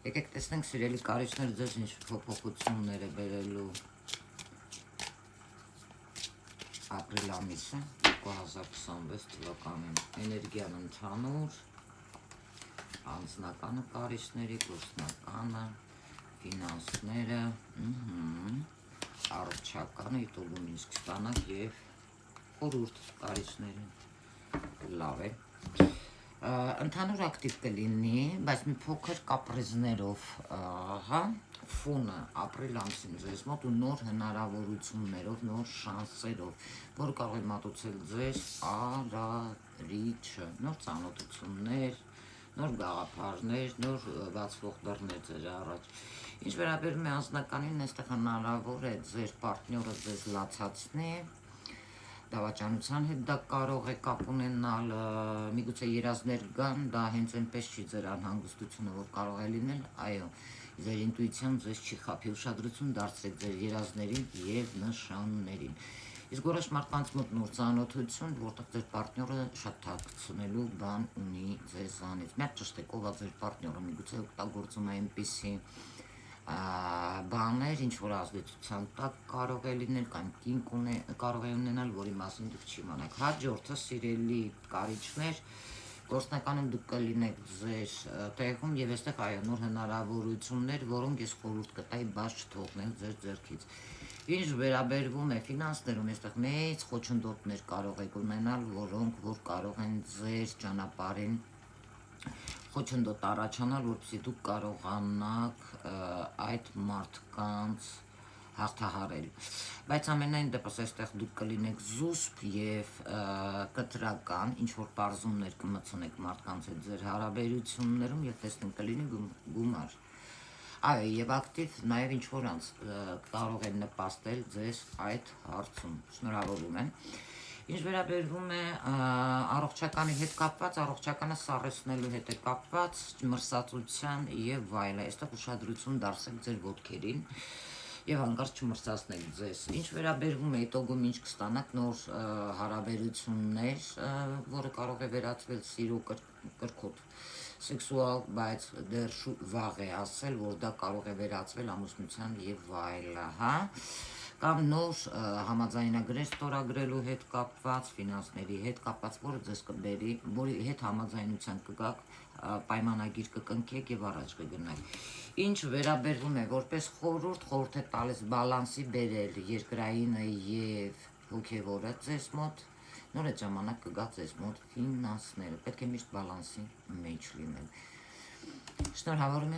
Եկեք տեսնենք սիրելի կարիճներ ձեզ ինչ փոփոխություններ է բերելու ապրիլ ամիսը 2026 թվականին էներգիան ընդհանուր, անձնականը կարիճների, գործնականը, ֆինանսները, առողջականը, իտոգում ինչ կստանաք և խորհուրդ կարիճներին, լավ է։ Ընդհանուր ակտիվ կլինի, բայց մի փոքր կապրիզներով, ֆոնը ապրիլ ամսին ձեզ մոտ ու նոր հնարավորություններով, նոր շանսերով, որը կարող է մատուցել ձեզ արարիչը, նոր ծանոթություններ, նոր գաղափարներ, նոր բացվող դռներ ձեր առաջ։ Ինչ վերաբերում է անձնականին, այստեղ հնարավոր է ձեր պարտնյորը ձեզ լացացնի, դավաճանության հետ դա կարող է կապ ունենալ, միգուցե երազներ կան, դա հենց այնպես չի ձեր անհանգստությունը, որ կարող է լինել, այո, ձեր ինտուիցիան ձեզ չի խաբի, ուշադրություն դարձրեք ձեր երազներին և նշաններին։ Իսկ որոշ մարդկանց մոտ նոր ծանոթություն, որտեղ ձեր պարտնյորը շատ թաքցնելու բան ունի ձեզանից։ Մի հատ ճշտեք, ով է ձեր պարտնյորը, միգուցե օգտագործում է այնպիսի բաներ, ինչ որ ազդեցության տակ կարող է լինել կամ կինք կարող է ունենալ, որի մասին դուք չիմանաք։ Հաջորդը սիրելի կարիճներ, գործնականում դուք կլինեք ձեր տեղում և այստեղ այո նոր հնարավորություններ, որոնք ես խորհուրդ կտայի բաց չթողնել ձեր ձեռքից։ Ինչ վերաբերվում է ֆինանսներում, այստեղ մեծ խոչընդոտներ կարող եք ունենալ, որոնք որ կարող են ձեր ճանապարհին խոչընդոտ առաջանալ, որպեսզի դուք կարողանաք այդ մարդկանց հաղթահարել, բայց ամենայն դեպս այստեղ դուք կլինեք զուսպ և կտրական, ինչ-որ պարզումներ կմտցնեք մարդկանց հետ ձեր հարաբերություններում և տեսնենք կլինի գումար։ Այո, և ակտիվ նաև ինչ-որ անց կարող են նպաստել ձեզ այդ հարցում, շնորհավորում եմ։ Ինչ վերաբերվում է առողջականի հետ կապված, առողջականը սառեցնելու հետ է կապված, մրսածության և այլն, այստեղ ուշադրություն դարձրեք ձեր ոտքերին և հանկարծ չմրսացնեք ձեզ։ Ինչ վերաբերվում է իտոգում ինչ կստանաք նոր հարաբերություններ, որը կարող է վերածվել սիրո կրքոտ սեքսուալ, բայց դեռ վաղ է ասել, որ դա կարող է վերածվել ամուսնության և այլն, կամ նոր համաձայնագրեր ստորագրելու հետ կապված, ֆինանսների հետ կապված, որը ձեզ կբերի, որի հետ համաձայնության կգաք, պայմանագիր կկնքեք և առաջ կգնաք։ Ինչ վերաբերվում է որպես խորհուրդ է տալիս բալանսի բերել երկրայինը և հոգևորը ձեզ մոտ, նոր այդ ժամանակ կգա ձեզ մոտ ֆինանսները, պետք է միշտ բալանսի մեջ լինել։ Շնորհավորում եմ